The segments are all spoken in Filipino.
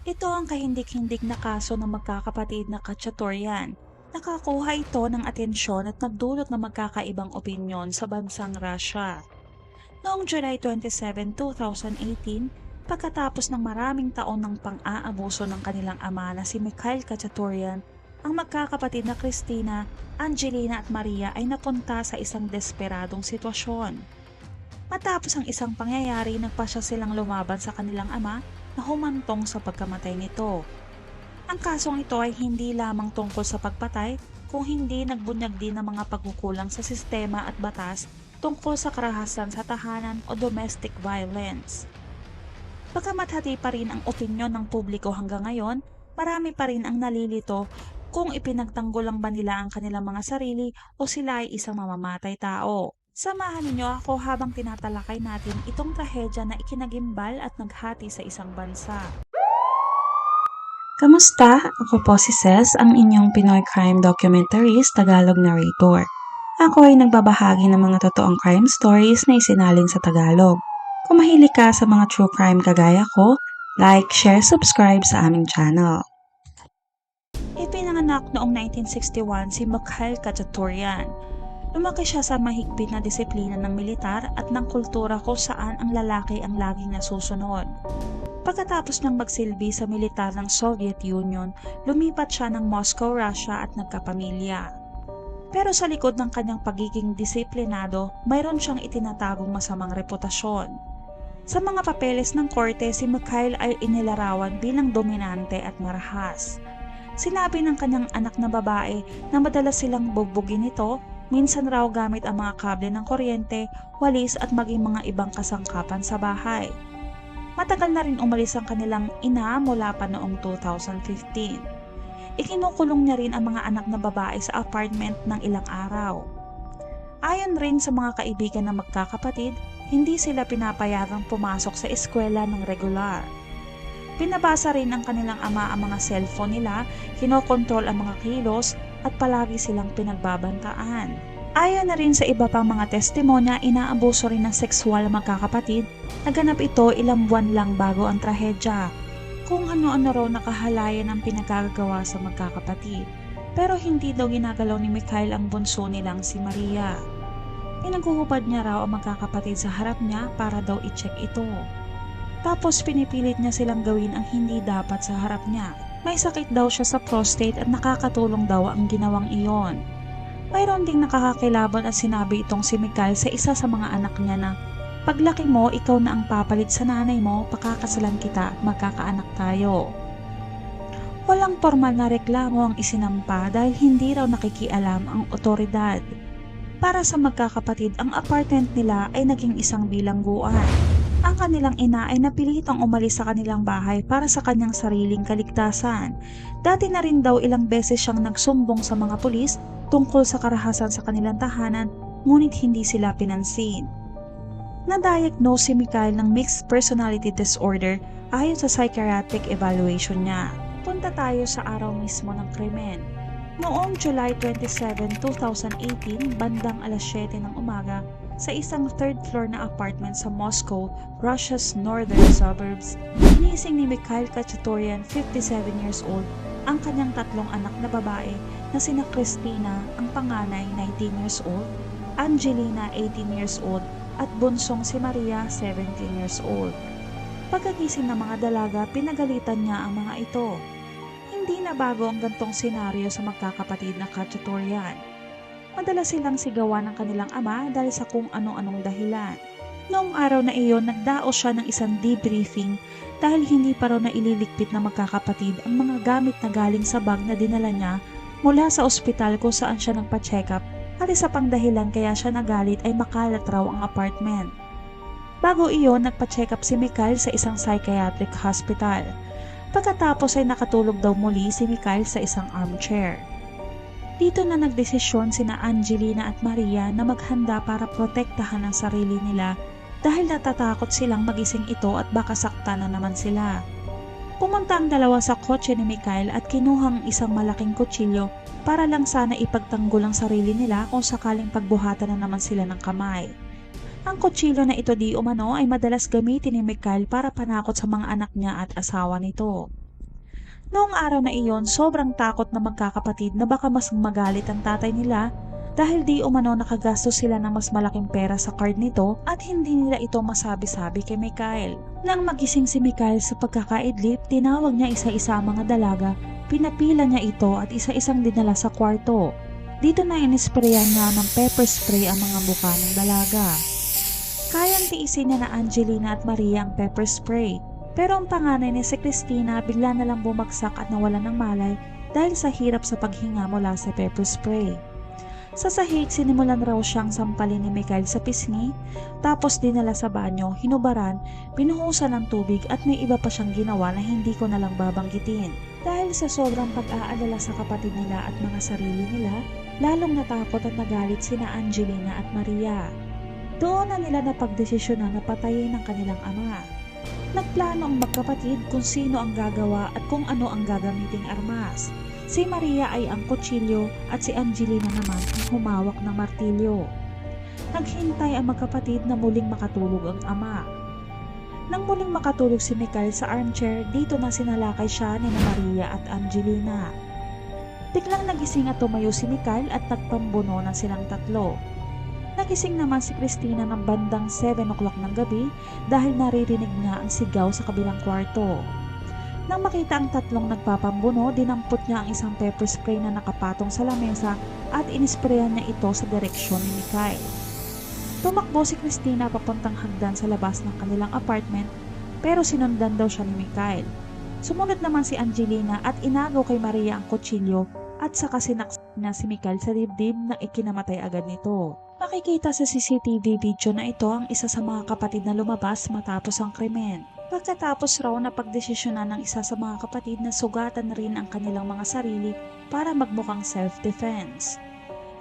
Ito ang kahindik-hindik na kaso ng magkakapatid na Khatchatorian. Nakakuha ito ng atensyon at nagdulot ng magkakaibang opinyon sa bansang Russia. Noong July 27, 2018, pagkatapos ng maraming taon ng pang-aabuso ng kanilang ama na si Mikhail Khatchatorian, ang magkakapatid na Christina, Angelina at Maria ay napunta sa isang desperadong sitwasyon. Matapos ang isang pangyayari, nagpasya silang lumaban sa kanilang ama na humantong sa pagkamatay nito. Ang kasong ito ay hindi lamang tungkol sa pagpatay, kung hindi nagbunyag din ng mga pagkukulang sa sistema at batas tungkol sa karahasan sa tahanan o domestic violence. Bagamat hati pa rin ang opinyon ng publiko hanggang ngayon, marami pa rin ang nalilito kung ipinagtanggol lang ba nila ang kanilang mga sarili o sila ay isang mamamatay tao. Samahan niyo ako habang tinatalakay natin itong trahedya na ikinagimbal at naghati sa isang bansa. Kamusta? Ako po si Ces, ang inyong Pinoy Crime Documentaries Tagalog Narrator. Ako ay nagbabahagi ng mga totoong crime stories na isinalin sa Tagalog. Kung mahilig ka sa mga true crime kagaya ko, like, share, subscribe sa aming channel. Ipinanganak noong 1961 si Mikhail Khatchatorian. Lumaki siya sa mahigpit na disiplina ng militar at ng kultura kung saan ang lalaki ang laging nasusunod. Pagkatapos ng magsilbi sa militar ng Soviet Union, lumipat siya ng Moscow, Russia at nagkapamilya. Pero sa likod ng kanyang pagiging disiplinado, mayroon siyang itinatagong masamang reputasyon. Sa mga papeles ng korte, si Mikhail ay inilarawan bilang dominante at marahas. Sinabi ng kanyang anak na babae na madalas silang bugbugin nito, minsan raw gamit ang mga kable ng kuryente, walis at maging mga ibang kasangkapan sa bahay. Matagal na rin umalis ang kanilang ina mula pa noong 2015. Ikinukulong niya rin ang mga anak na babae sa apartment ng ilang araw. Ayon rin sa mga kaibigan ng magkakapatid, hindi sila pinapayagang pumasok sa eskwela ng regular. Pinabasa rin ng kanilang ama ang mga cellphone nila, kinokontrol ang mga kilos at palagi silang pinagbabantaan. Ayon na rin sa iba pang mga testimonya, inaabuso rin ng sexual ang magkakapatid. Naganap ito ilang buwan lang bago ang trahedya. Kung ano-ano raw nakahalayan ang pinagkagawa sa magkakapatid. Pero hindi daw ginagalaw ni Mikhail ang bunso nilang si Maria. Pinaghuhubad niya raw ang magkakapatid sa harap niya para daw i-check ito. Tapos pinipilit niya silang gawin ang hindi dapat sa harap niya. May sakit daw siya sa prostate at nakakatulong daw ang ginawang iyon. Mayroon ding nakakakilabot at sinabi itong si Mikhail sa isa sa mga anak niya na, "Paglaki mo, ikaw na ang papalit sa nanay mo, pakakasalan kita, magkakaanak tayo." Walang formal na reklamo ang isinampa dahil hindi raw nakikialam ang otoridad. Para sa magkakapatid, ang apartment nila ay naging isang bilangguan. Ang kanilang ina ay napilitang umalis sa kanilang bahay para sa kanyang sariling kaligtasan. Dati na rin daw ilang beses siyang nagsumbong sa mga pulis tungkol sa karahasan sa kanilang tahanan, ngunit hindi sila pinansin. Na-diagnose si Mikhail ng mixed personality disorder ayon sa psychiatric evaluation niya. Punta tayo sa araw mismo ng krimen. Noong July 27, 2018, bandang alas 7 ng umaga, sa isang third floor na apartment sa Moscow, Russia's northern suburbs, ginising ni Mikhail Khatchatorian, 57 years old, ang kanyang tatlong anak na babae na sina Christina, ang panganay 19 years old, Angelina 18 years old, at bunsong si Maria 17 years old. Pagkagising ng mga dalaga, pinagalitan niya ang mga ito. Hindi na bago ang gantong senaryo sa magkakapatid na Khatchatorian. Madalas silang sigawan ng kanilang ama dahil sa kung ano-anong dahilan. Noong araw na iyon, nagdaos siya ng isang debriefing dahil hindi pa raw na ililigpit na magkakapatid ang mga gamit na galing sa bag na dinala niya mula sa ospital kung saan siya nagpa-check up, at isa pang dahilan kaya siya nagalit ay makalat raw ang apartment. Bago iyon, nagpa-check up si Mikhail sa isang psychiatric hospital. Pagkatapos ay nakatulog daw muli si Mikhail sa isang armchair. Dito na nagdesisyon sina Angelina at Maria na maghanda para protektahan ang sarili nila dahil natatakot silang magising ito at baka saktan na naman sila. Pumunta ang dalawa sa kotse ni Mikhail at kinuhang isang malaking kutsilyo para lang sana ipagtanggol ang sarili nila kung sakaling pagbuhatan na naman sila ng kamay. Ang kutsilyo na ito di umano ay madalas gamitin ni Mikhail para panakot sa mga anak niya at asawa nito. Noong araw na iyon, sobrang takot na magkakapatid na baka mas magalit ang tatay nila dahil di umano nakagastos sila ng mas malaking pera sa card nito at hindi nila ito masabi-sabi kay Mikhail. Nang magising si Mikhail sa pagkakaidlip, tinawag niya isa-isa ang mga dalaga, pinapila niya ito at isa-isang dinala sa kwarto. Dito na inisprayan niya ng pepper spray ang mga mukha ng dalaga. Kayang tiisin niya na Angelina at Maria ang pepper spray. Pero ang panganay ni si Christina bigla na lang bumagsak at nawalan ng malay dahil sa hirap sa paghinga mula sa pepper spray. Sa sahig, sinimulan raw siyang sampalin ni Mikhail sa pisngi, tapos dinala sa banyo, hinubaran, binuhusan ng tubig at may iba pa siyang ginawa na hindi ko na lang babanggitin. Dahil sa sobrang pag-aalala sa kapatid nila at mga sarili nila, lalong natakot at nagalit sina Angelina at Maria. Doon na nila napagdesisyonan na patayin ang kanilang ama. Nagplano ang magkapatid kung sino ang gagawa at kung ano ang gagamiting armas. Si Maria ay ang kutsilyo at si Angelina naman ang humawak ng martilyo. Naghintay ang magkapatid na muling makatulog ang ama. Nang muling makatulog si Mikhail sa armchair, dito na sinalakay siya ni Maria at Angelina. Biglang nagising at tumayo si Mikhail at nagpambuno na silang tatlo. Nagising naman si Christina ng bandang 7 o'clock ng gabi dahil naririnig niya ang sigaw sa kabilang kwarto. Nang makita ang tatlong nagpapambuno, dinampot niya ang isang pepper spray na nakapatong sa lamesa at inisprayan niya ito sa direksyon ni Mikhail. Tumakbo si Christina papuntang hagdan sa labas ng kanilang apartment pero sinundan daw siya ni Mikhail. Sumunod naman si Angelina at inagaw kay Maria ang kutsilyo at saka sinaksak na si Mikhail sa dibdib na ikinamatay agad nito. Makikita sa CCTV video na ito ang isa sa mga kapatid na lumabas matapos ang krimen. Pagkatapos raw na pagdesisyonan ng isa sa mga kapatid na sugatan rin ang kanilang mga sarili para magmukhang self-defense.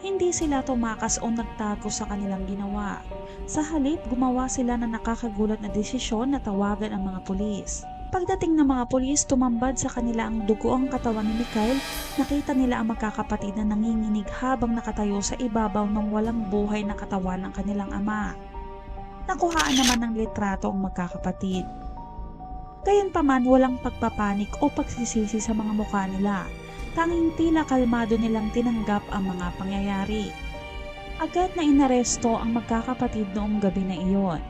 Hindi sila tumakas o nagtago sa kanilang ginawa. Sa halip, gumawa sila ng nakakagulat na desisyon na tawagan ang mga pulis. Pagdating ng mga pulis, tumambad sa kanila ang dugo ang katawan ni Mikhail. Nakita nila ang magkakapatid na nanginginig habang nakatayo sa ibabaw ng walang buhay na katawan ng kanilang ama. Nakuhaan naman ng litrato ang magkakapatid. Gayunpaman, walang pagpapanik o pagsisisi sa mga mukha nila. Tanging tila kalmado nilang tinanggap ang mga pangyayari. Agad na inaresto ang magkakapatid noong gabi na iyon.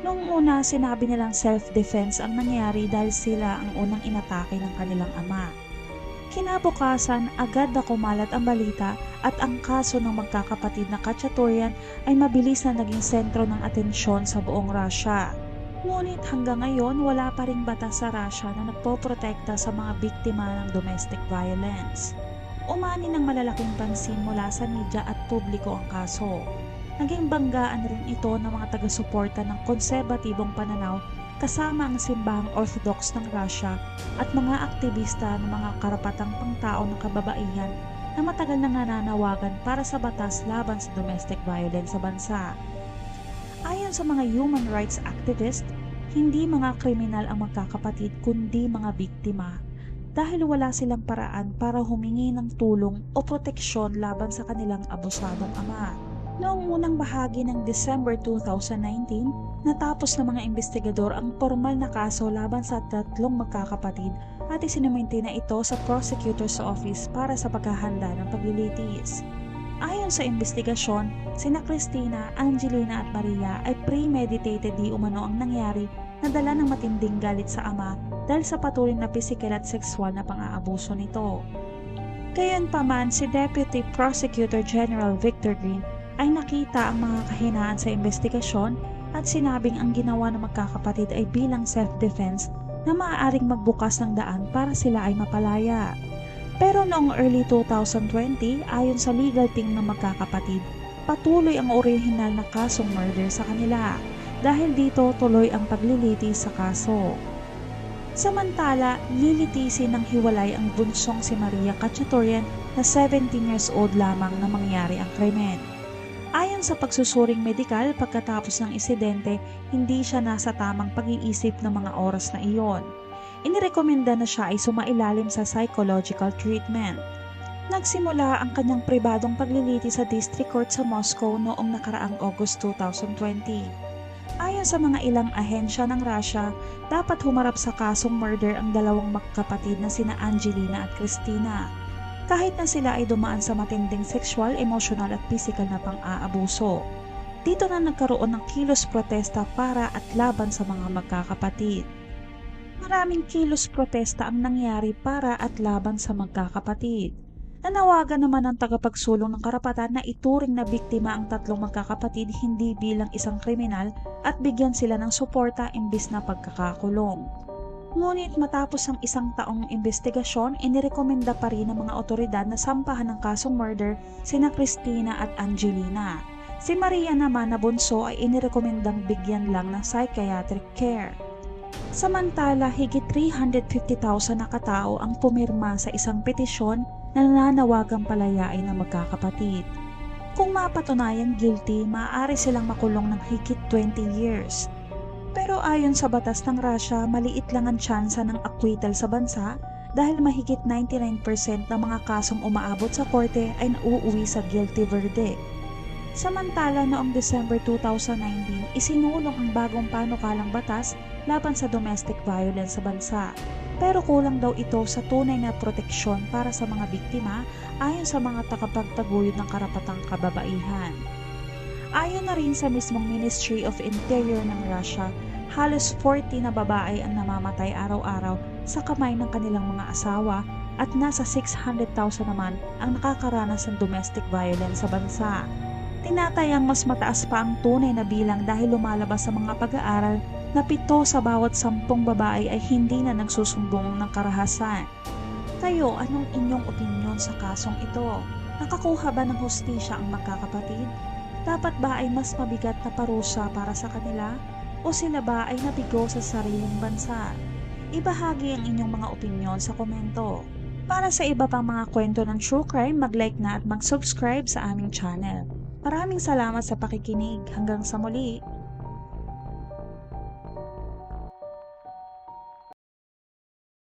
Noong una, sinabi nilang self-defense ang nangyari dahil sila ang unang inatake ng kanilang ama. Kinabukasan, agad na kumalat ang balita at ang kaso ng magkakapatid na Khachaturian ay mabilis na naging sentro ng atensyon sa buong Russia. Ngunit hanggang ngayon, wala pa ring batas sa Russia na nagpoprotekta sa mga biktima ng domestic violence. Umani ng malalaking pansin mula sa media at publiko ang kaso. Naging banggaan rin ito ng mga taga-suporta ng konserbatibong pananaw kasama ang simbahang Orthodox ng Russia at mga aktivista ng mga karapatang pangtao ng kababaihan na matagal na nananawagan para sa batas laban sa domestic violence sa bansa. Ayon sa mga human rights activists, hindi mga kriminal ang magkakapatid kundi mga biktima dahil wala silang paraan para humingi ng tulong o proteksyon laban sa kanilang abusadong ama. Noong unang bahagi ng December 2019, natapos ng mga investigador ang formal na kaso laban sa tatlong magkakapatid at isinuminti na ito sa prosecutor's office para sa paghahanda ng paglilitis. Ayon sa investigasyon, sina Christina, Angelina at Maria ay premeditated di umano ang nangyari na dala ng matinding galit sa ama dahil sa patuloy na pisikal at sexual na pang-aabuso nito. Gayunpaman, si Deputy Prosecutor General Victor Green ay nakita ang mga kahinaan sa investigasyon at sinabing ang ginawa ng magkakapatid ay bilang self-defense na maaaring magbukas ng daan para sila ay mapalaya. Pero noong early 2020, ayon sa legal team ng magkakapatid, patuloy ang orihinal na kasong murder sa kanila dahil dito tuloy ang paglilitis sa kaso. Samantala, lilitisin ng hiwalay ang bunsong si Maria Khachaturian na 17 years old lamang na mangyari ang krimen. Ayon sa pagsusuring medikal pagkatapos ng insidente, hindi siya nasa tamang pag-iisip ng mga oras na iyon. Inirekomenda na siya ay sumailalim sa psychological treatment. Nagsimula ang kanyang pribadong paglilitis sa District Court sa Moscow noong nakaraang August 2020. Ayon sa mga ilang ahensya ng Russia, dapat humarap sa kasong murder ang dalawang magkapatid na sina Angelina at Christina. Kahit na sila ay dumaan sa matinding sexual, emotional at physical na pang-aabuso. Dito na nagkaroon ng kilos protesta para at laban sa mga magkakapatid. Maraming kilos protesta ang nangyari para at laban sa magkakapatid. Nanawagan naman ang tagapagsulong ng karapatan na ituring na biktima ang tatlong magkakapatid hindi bilang isang kriminal at bigyan sila ng suporta imbis na pagkakakulong. Ngunit matapos ang isang taong investigasyon, inirekomenda pa rin ng mga otoridad na sampahan ng kasong murder sina Christina at Angelina. Si Maria naman na bunso ay inirekomendang bigyan lang ng psychiatric care. Samantala, higit 350,000 na katao ang pumirma sa isang petisyon na nananawagang palayain ng magkakapatid. Kung mapatunayang guilty, maaari silang makulong ng higit 20 years. Pero ayon sa batas ng Russia, maliit lang ang tsansa ng acquittal sa bansa dahil mahigit 99% ng mga kasong umaabot sa korte ay nauuwi sa guilty verdict. Samantala, noong December 2019, isinulong ang bagong panukalang batas laban sa domestic violence sa bansa. Pero kulang daw ito sa tunay na proteksyon para sa mga biktima ayon sa mga tagapagtaguyod ng karapatang kababaihan. Ayon na rin sa mismong Ministry of Interior ng Russia, halos 40 na babae ang namamatay araw-araw sa kamay ng kanilang mga asawa at nasa 600,000 naman ang nakakaranas ng domestic violence sa bansa. Tinatayang mas mataas pa ang tunay na bilang dahil lumalabas sa mga pag-aaral na 7 sa bawat 10 babae ay hindi na nagsusumbong ng karahasan. Kayo, anong inyong opinyon sa kasong ito? Nakakuha ba ng hustisya ang magkakapatid? Dapat ba ay mas mabigat na parusa para sa kanila? O sila ba ay nabigo sa sariling bansa? Ibahagi ang inyong mga opinyon sa komento. Para sa iba pang mga kwento ng true crime, mag-like na at mag-subscribe sa aming channel. Maraming salamat sa pakikinig. Hanggang sa muli.